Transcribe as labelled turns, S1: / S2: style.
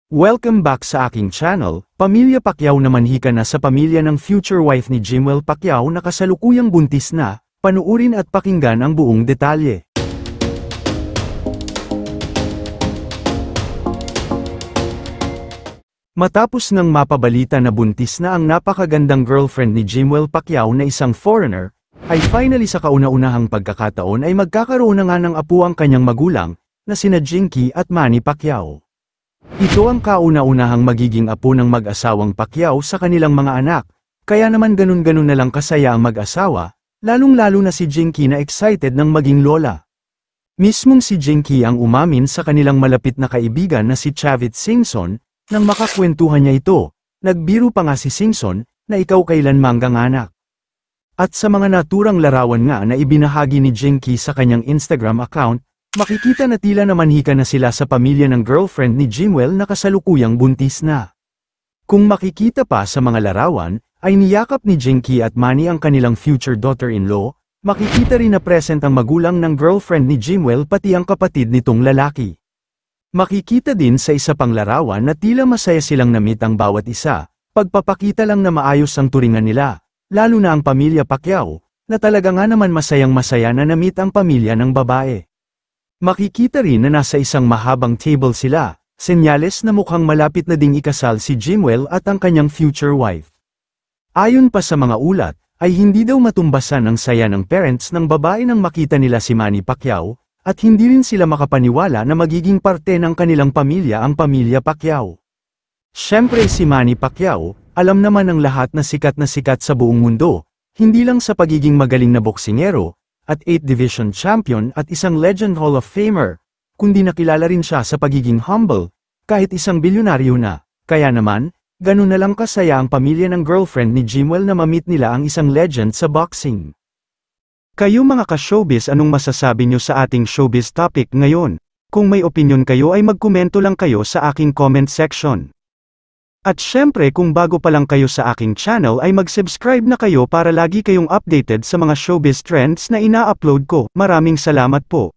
S1: Welcome back sa aking channel. Pamilya Pacquiao na manhika na sa pamilya ng future wife ni Jimwell Pacquiao na kasalukuyang buntis na. Panuurin at pakinggan ang buong detalye. Matapos ngang mapabalita na buntis na ang napakagandang girlfriend ni Jimwell Pacquiao na isang foreigner, ay finally sa kauna-unahang pagkakataon ay magkakaroon na nga ng apo ang kanyang magulang, na sina Jinky at Manny Pacquiao. Ito ang kauna-unahang magiging apo ng mag-asawang Pacquiao sa kanilang mga anak, kaya naman ganun-ganun na lang kasaya ang mag-asawa, lalong-lalo na si Jinky na excited ng maging lola. Mismong si Jinky ang umamin sa kanilang malapit na kaibigan na si Chavit Singson, nang makakwentuhan niya ito, nagbiro pa nga si Singson, na ikaw kailan mangganganak. At sa mga naturang larawan nga na ibinahagi ni Jinky sa kanyang Instagram account, makikita na tila na manhika na sila sa pamilya ng girlfriend ni Jimwell na kasalukuyang buntis na. Kung makikita pa sa mga larawan, ay niyakap ni Jinky at Manny ang kanilang future daughter-in-law, makikita rin na present ang magulang ng girlfriend ni Jimwell pati ang kapatid nitong lalaki. Makikita din sa isa pang larawan na tila masaya silang na-meet ang bawat isa, pagpapakita lang na maayos ang turingan nila, lalo na ang pamilya Pacquiao, na talaga nga naman masayang-masaya na na-meet ang pamilya ng babae. Makikita rin na nasa isang mahabang table sila, senyales na mukhang malapit na ding ikasal si Jimwell at ang kanyang future wife. Ayon pa sa mga ulat, ay hindi daw matumbasan ang saya ng parents ng babae nang makita nila si Manny Pacquiao, at hindi rin sila makapaniwala na magiging parte ng kanilang pamilya ang pamilya Pacquiao. Siyempre si Manny Pacquiao, alam naman ng lahat na sikat sa buong mundo, hindi lang sa pagiging magaling na boksingero, at 8th Division Champion at isang Legend Hall of Famer, kundi nakilala rin siya sa pagiging humble, kahit isang bilyonaryo na. Kaya naman, ganun na lang kasaya ang pamilya ng girlfriend ni Jimwell na ma-meet nila ang isang legend sa boxing. Kayo mga ka-showbiz, anong masasabi nyo sa ating showbiz topic ngayon? Kung may opinion kayo ay magkomento lang kayo sa aking comment section. At syempre kung bago pa lang kayo sa aking channel ay mag-subscribe na kayo para lagi kayong updated sa mga showbiz trends na ina-upload ko. Maraming salamat po.